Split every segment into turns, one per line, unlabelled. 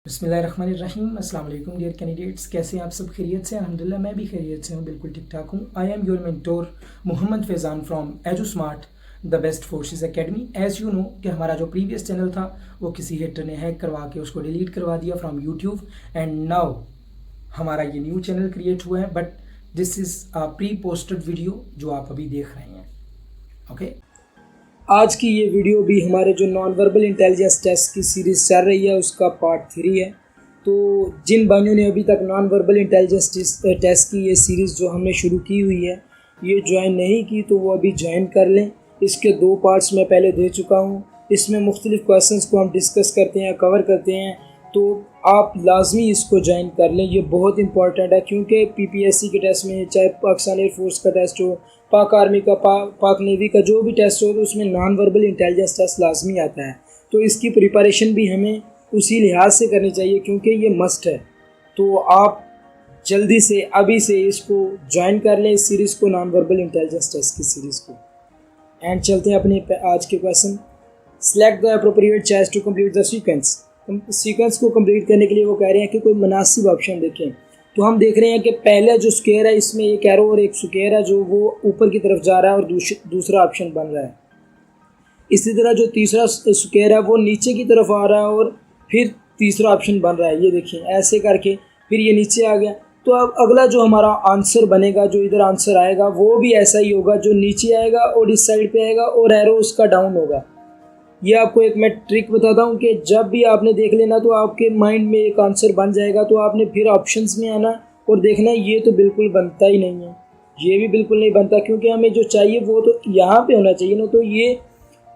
बिस्मिल्लाहिर्रहमानिर्रहीम। अस्सलाम वालेकुम डियर कैंडिडेट्स, कैसे हैं आप सब? खैरियत से? अल्हम्दुलिल्लाह मैं भी खैरियत से हूँ, बिल्कुल ठीक ठाक हूँ। I am your mentor Mohammed Faizan from Edu Smart the best forces academy. As you know कि हमारा जो प्रीवियस चैनल था वो किसी हेटर ने हैक करवा के उसको डिलीट करवा दिया फ्रॉम यूट्यूब, एंड नाउ हमारा ये न्यू चैनल क्रिएट हुआ है, but this is a pre posted video जो आप अभी देख रहे हैं। ओके, आज की ये वीडियो भी हमारे जो नॉन वर्बल इंटेलिजेंस टेस्ट की सीरीज़ चल रही है उसका पार्ट 3 है। तो जिन भाइयों ने अभी तक नॉन वर्बल इंटेलिजेंस टेस्ट की ये सीरीज़ जो हमने शुरू की हुई है ये ज्वाइन नहीं की तो वो अभी ज्वाइन कर लें। इसके 2 पार्ट्स मैं पहले दे चुका हूँ। इसमें मुख्तलिफ़ क्वेश्चंस को हम डिस्कस करते हैं, कवर करते हैं, तो आप लाजमी इसको ज्वाइन कर लें। ये बहुत इंपॉर्टेंट है क्योंकि पीपीएससी के टेस्ट में, चाहे पाकिस्तान एयरफोर्स का टेस्ट हो, पाक आर्मी का, पाक नेवी का जो भी टेस्ट हो, तो उसमें नॉन वर्बल इंटेलिजेंस टेस्ट लाजमी आता है। तो इसकी प्रिपरेशन भी हमें उसी लिहाज से करनी चाहिए क्योंकि ये मस्ट है। तो आप जल्दी से अभी से इसको ज्वाइन कर लें, इस सीरीज़ को, नॉन वर्बल इंटेलिजेंस टेस्ट की सीरीज़ को। एंड चलते हैं अपने आज के question. Select the appropriate choice to complete the sequence. Sequence को कंप्लीट करने के लिए वो कह रहे हैं कि कोई मुनासिब ऑप्शन देखें। तो हम देख रहे हैं कि पहला जो स्क्वायर है इसमें एक एरो और एक स्क्वायर है जो वो ऊपर की तरफ जा रहा है और दूसरा ऑप्शन बन रहा है। इसी तरह जो तीसरा स्क्वायर है वो नीचे की तरफ आ रहा है और फिर तीसरा ऑप्शन बन रहा है। ये देखिए, ऐसे करके फिर ये नीचे आ गया। तो अब अगला जो हमारा आंसर बनेगा, जो इधर आंसर आएगा वो भी ऐसा ही होगा, जो नीचे आएगा और इस साइड पे आएगा और एरो उसका डाउन होगा। ये आपको एक मैं ट्रिक बताता हूँ कि जब भी आपने देख लेना तो आपके माइंड में एक आंसर बन जाएगा, तो आपने फिर ऑप्शंस में आना और देखना ये तो बिल्कुल बनता ही नहीं है, ये भी बिल्कुल नहीं बनता, क्योंकि हमें जो चाहिए वो तो यहाँ पे होना चाहिए ना। तो ये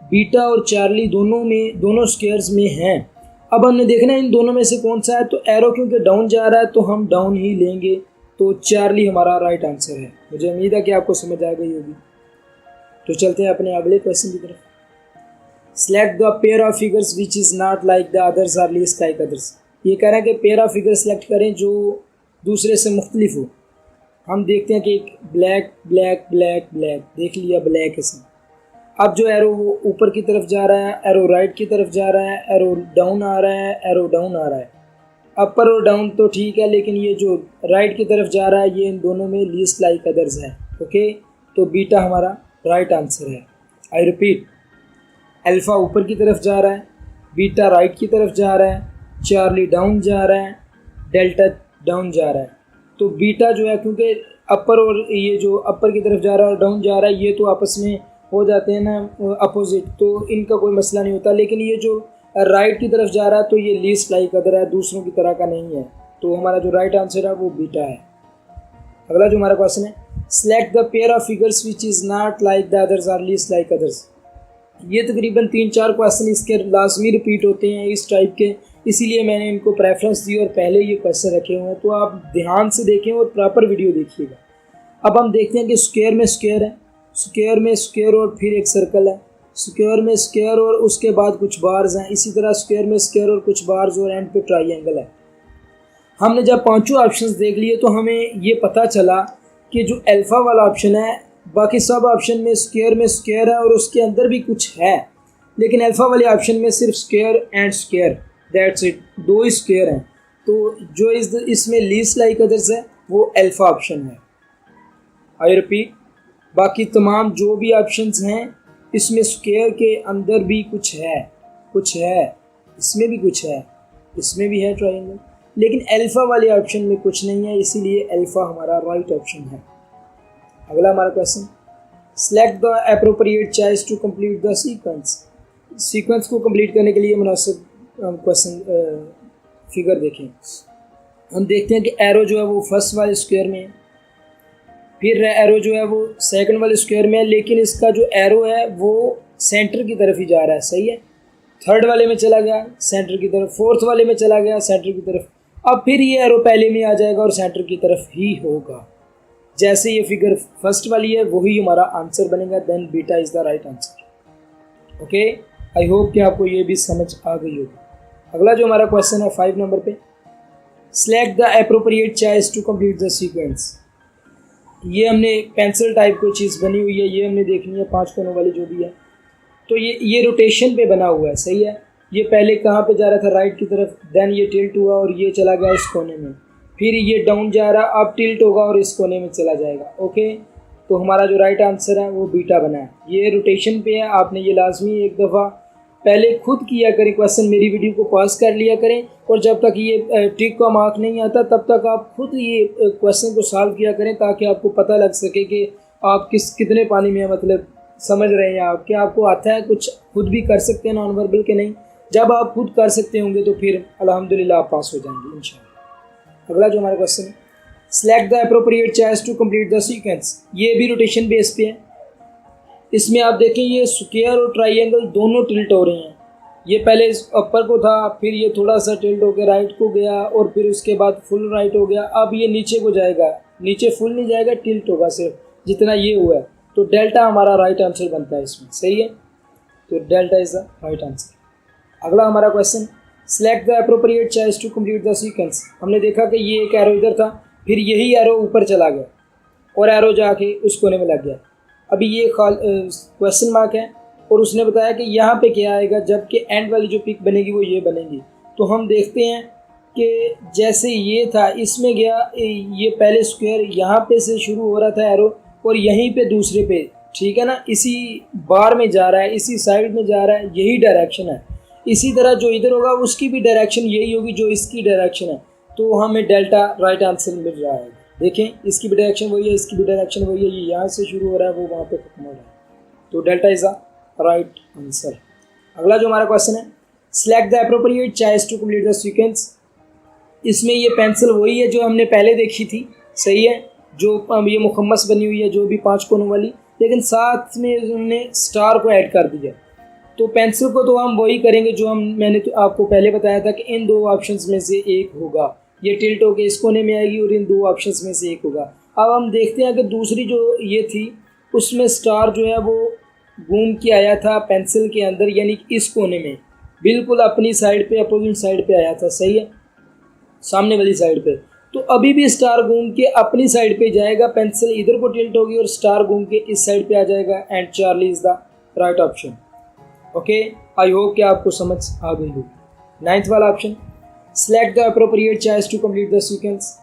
बीटा और चार्ली दोनों स्क्वायर्स में हैं। अब हमने देखना है इन दोनों में से कौन सा है। तो एरो क्योंकि डाउन जा रहा है तो हम डाउन ही लेंगे, तो चार्ली हमारा राइट आंसर है। मुझे उम्मीद है कि आपको समझ आ गई होगी। तो चलते हैं अपने अगले क्वेश्चन की तरफ। Select the pair of figures which is not like the others or least like others. ये कह रहा है कि पेयर ऑफ फिगर सेलेक्ट करें जो दूसरे से मुख्तलिफ हो। हम देखते हैं कि एक ब्लैक ब्लैक ब्लैक ब्लैक, देख लिया ब्लैक इसमें। अब जो एरो वो ऊपर की तरफ जा रहा है, एरो राइट की तरफ जा रहा है, एरो डाउन आ रहा है, एरो डाउन आ रहा है। अपर और डाउन तो ठीक है, लेकिन ये जो राइट की तरफ जा रहा है ये इन दोनों में लीस्ट लाइक अदर्स है। ओके, तो बीटा हमारा राइट आंसर है। आई रिपीट, अल्फ़ा ऊपर की तरफ जा रहा है, बीटा राइट की तरफ जा रहा है, चार्ली डाउन जा रहा है, डेल्टा डाउन जा रहा है। तो बीटा जो है, क्योंकि अपर और ये जो अपर की तरफ जा रहा है और डाउन जा रहा है ये तो आपस में हो जाते हैं ना अपोजिट, तो इनका कोई मसला नहीं होता। लेकिन ये जो राइट की तरफ जा रहा है तो ये लीस्ट लाइक अदर है, दूसरों की तरह का नहीं है। तो हमारा जो राइट आंसर है वो बीटा है। अगला जो हमारा क्वेश्चन है, select the pair of figures which is not like the others or least like others. ये तकरीबन 3-4 क्वेश्चन इसके लाजमी रिपीट होते हैं इस टाइप के, इसीलिए मैंने इनको प्रेफरेंस दी और पहले ये क्वेश्चन रखे हुए हैं। तो आप ध्यान से देखें और प्रॉपर वीडियो देखिएगा। अब हम देखते हैं कि स्क्वायर में स्क्वायर है, स्क्वायर में स्क्वायर और फिर एक सर्कल है, स्क्वायर में स्क्वायर और उसके बाद कुछ बार्स हैं, इसी तरह स्क्वायर में स्क्वायर और कुछ बार्स और एंड पे ट्राइंगल है। हमने जब पांचों ऑप्शंस देख लिए तो हमें ये पता चला कि जो अल्फ़ा वाला ऑप्शन है, बाकी सब ऑप्शन में स्क्वायर है और उसके अंदर भी कुछ है, लेकिन अल्फ़ा वाले ऑप्शन में सिर्फ square and square, that's it, 2 he square हैं। तो जो इसमें लीस्ट लाइक अदर्स है वो अल्फ़ा ऑप्शन है। आई रिपीट, बाकी तमाम जो भी ऑप्शंस हैं इसमें स्क्वायर के अंदर भी कुछ है, इसमें भी कुछ है, इसमें भी है ट्रायंगल, लेकिन अल्फ़ा वाले ऑप्शन में कुछ नहीं है, इसीलिए अल्फ़ा हमारा राइट ऑप्शन है। अगला हमारा question, select the appropriate choice to complete the sequence. Sequence को कंप्लीट करने के लिए मुनासिब क्वेश्चन फिगर देखें। हम देखते हैं कि एरो जो है वो फर्स्ट वाले स्क्वायर में है, फिर एरो जो है वो सेकंड वाले स्क्वायर में है, लेकिन इसका जो एरो है वो सेंटर की तरफ ही जा रहा है, सही है। थर्ड वाले में चला गया सेंटर की तरफ, फोर्थ वाले में चला गया सेंटर की तरफ। अब फिर ये एरो पहले में आ जाएगा और सेंटर की तरफ ही होगा। जैसे ये फिगर फर्स्ट वाली है वही हमारा आंसर बनेगा, then beta is the right answer. Okay, I hope कि आपको ये भी समझ आ गई होगी। अगला जो हमारा क्वेश्चन है 5 नंबर पे, select the appropriate choice to complete the sequence. ये हमने पेंसिल टाइप कोई चीज़ बनी हुई है, ये हमने देखनी है 5 कोनों वाली जो भी है। तो ये रोटेशन पे बना हुआ है, सही है। ये पहले कहाँ पे जा रहा था, राइट की तरफ, देन ये टिल्ट हुआ और ये चला गया इस कोने में, फिर ये डाउन जा रहा, अब टिल्ट होगा और इस कोने में चला जाएगा। ओके, तो हमारा जो राइट आंसर है वो बीटा बना है। ये रोटेशन पे है, आपने ये लाजमी एक दफ़ा पहले खुद किया करें क्वेश्चन, मेरी वीडियो को पॉज कर लिया करें, और जब तक ये ट्रिक का मार्क नहीं आता तब तक आप खुद ये क्वेश्चन को सॉल्व किया करें, ताकि आपको पता लग सके कि आप कितने पानी में, मतलब समझ रहे हैं आप, क्या आपको आता है, कुछ खुद भी कर सकते हैं नॉन वर्बल के नहीं। जब आप खुद कर सकते होंगे तो फिर अल्हम्दुलिल्लाह आप पास हो जाएंगे इंशाल्लाह। अगला जो हमारा क्वेश्चन है, select the appropriate choice to complete the sequence. ये भी रोटेशन बेस पे है। इसमें आप देखें ये स्क्वायर और ट्राइंगल दोनों टिल्ट हो रहे हैं। ये पहले अपर को था, फिर ये थोड़ा सा टिल्ट होकर राइट को गया, और फिर उसके बाद फुल राइट हो गया। अब ये नीचे को जाएगा, नीचे फुल नहीं जाएगा, टिल्ट होगा सिर्फ जितना ये हुआ है। तो डेल्टा हमारा राइट आंसर बनता है इसमें, सही है। तो delta is the right answer. अगला हमारा question, select the appropriate choice to complete the sequence. हमने देखा कि ये एक एरो इधर था, फिर यही एरो ऊपर चला गया और एरो जाके उस कोने में लग गया। अभी ये क्वेश्चन मार्क है, और उसने बताया कि यहाँ पे क्या आएगा, जबकि एंड वाली जो पिक बनेगी वो ये बनेगी। तो हम देखते हैं कि जैसे ये था, इसमें गया, ये पहले स्क्वायर यहाँ पे से शुरू हो रहा था एरो, और यहीं पे दूसरे पे, ठीक है ना, इसी बार में जा रहा है, इसी साइड में जा रहा है, यही डायरेक्शन है। इसी तरह जो इधर होगा उसकी भी डायरेक्शन यही होगी जो इसकी डायरेक्शन है। तो हमें डेल्टा राइट आंसर मिल रहा है। देखें, इसकी भी डायरेक्शन वही है, इसकी भी डायरेक्शन वही है, ये यहाँ से शुरू हो रहा है, वो वहाँ पे खत्म हो रहा है। तो delta is the right answer. अगला जो हमारा क्वेश्चन है, select the appropriate choice to complete the sequence. इसमें ये पेंसिल वही है जो हमने पहले देखी थी, सही है, जो ये मुखम्मस बनी हुई है, जो भी 5 कोनों वाली, लेकिन साथ में हमने स्टार को ऐड कर दिया। तो पेंसिल को तो हम वही करेंगे जो मैंने तो आपको पहले बताया था कि इन 2 ऑप्शंस में से एक होगा। ये टिल्ट होके इस कोने में आएगी और इन 2 ऑप्शंस में से एक होगा। अब हम देखते हैं कि दूसरी जो ये थी उसमें स्टार जो है वो घूम के आया था पेंसिल के अंदर, यानी इस कोने में, बिल्कुल अपनी साइड पे, अपोजिट साइड पे आया था, सही है, सामने वाली साइड पे। तो अभी भी स्टार घूम के अपनी साइड पे जाएगा, पेंसिल इधर को टिल्ट होगी और स्टार घूम के इस साइड पे आ जाएगा, and Charlie is the right option. Okay, I hope कि आपको समझ आ गई होगी। 9th वाला option, select the appropriate choice to complete the sequence.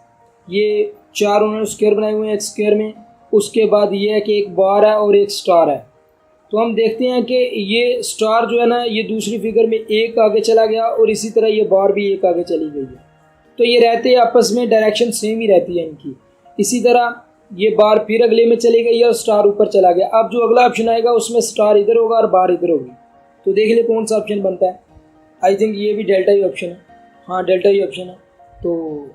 ये 4 उन्होंने स्क्वायर बनाए हुए हैं एक स्क्वायर में, उसके बाद ये है कि एक बार है और एक स्टार है। तो हम देखते हैं कि ये स्टार जो है ना, ये दूसरी फिगर में एक आगे चला गया, और इसी तरह ये बार भी एक आगे चली गई है। तो ये रहते आपस में डायरेक्शन सेम ही रहती है इनकी। इसी तरह ये बार फिर अगले में चली गई है और स्टार ऊपर चला गया। अब जो अगला ऑप्शन आएगा उसमें स्टार इधर होगा और बार इधर होगी। तो देख ले कौन सा ऑप्शन बनता है। आई थिंक ये भी डेल्टा ही ऑप्शन है। हाँ, डेल्टा ही ऑप्शन है, तो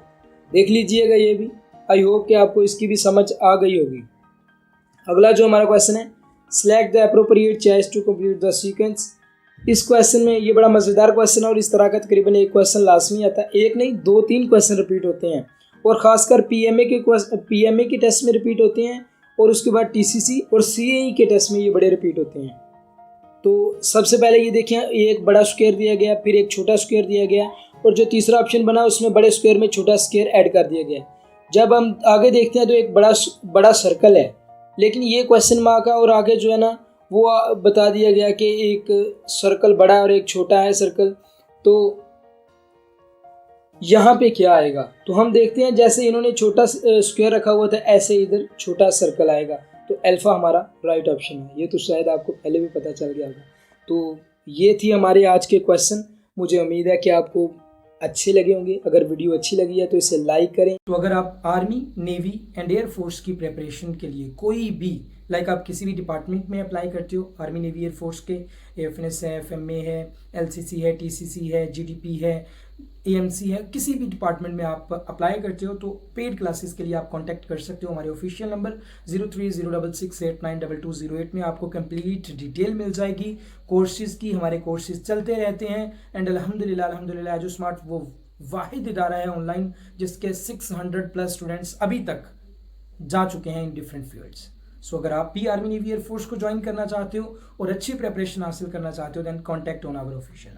देख लीजिएगा ये भी। आई होप कि आपको इसकी भी समझ आ गई होगी। अगला जो हमारा क्वेश्चन है, select the appropriate choice to complete the sequence. इस क्वेश्चन में ये बड़ा मज़ेदार क्वेश्चन है, और इस तरह का तकरीबन एक क्वेश्चन लाजमी आता है, एक नहीं 2-3 क्वेश्चन रिपीट होते हैं, और ख़ासकर पीएमए के टेस्ट में रिपीट होते हैं, और उसके बाद टीसीसी और सीएई के टेस्ट में ये बड़े रिपीट होते हैं। तो सबसे पहले ये देखें, एक बड़ा स्क्वायर दिया गया, फिर एक छोटा स्क्वायर दिया गया, और जो तीसरा ऑप्शन बना उसमें बड़े स्क्वायर में छोटा स्क्वायर ऐड कर दिया गया। जब हम आगे देखते हैं तो एक बड़ा सर्कल है, लेकिन ये क्वेश्चन मार्क है, और आगे जो है ना वो बता दिया गया कि एक सर्कल बड़ा है और एक छोटा है सर्कल। तो यहाँ पे क्या आएगा, तो हम देखते हैं जैसे इन्होंने छोटा स्क्वायर रखा हुआ था, ऐसे इधर छोटा सर्कल आएगा। तो अल्फा हमारा राइट ऑप्शन है। ये तो शायद आपको पहले भी पता चल गया होगा। तो ये थी हमारे आज के क्वेश्चन। मुझे उम्मीद है कि आपको अच्छे लगे होंगे। अगर वीडियो अच्छी लगी है तो इसे लाइक करें। तो अगर आप army, navy and air force की प्रिपरेशन के लिए कोई भी, लाइक आप किसी भी डिपार्टमेंट में अप्लाई करते हो, आर्मी, नेवी, एयर फोर्स के, एफएनएस है, एफएमए है, एलसीसी है, टीसीसी है, जीडीपी है, एएमसी है, किसी भी डिपार्टमेंट में आप अप्लाई करते हो तो पेड क्लासेस के लिए आप कांटेक्ट कर सकते हो। हमारे ऑफिशियल नंबर 0306689208 में आपको कंप्लीट डिटेल मिल जाएगी कोर्सेज की। हमारे कोर्सेज चलते रहते हैं, एंड अल्हम्दुलिल्लाह एजू स्मार्ट वो वाहिद इदारा है ऑनलाइन जिसके 600+ स्टूडेंट्स अभी तक जा चुके हैं इन डिफरेंट फील्ड्स। सो अगर आप भी आर्मी, नेवी, एयर फोर्स को ज्वाइन करना चाहते हो और अच्छी प्रिपरेशन हासिल करना चाहते हो, then contact on our official.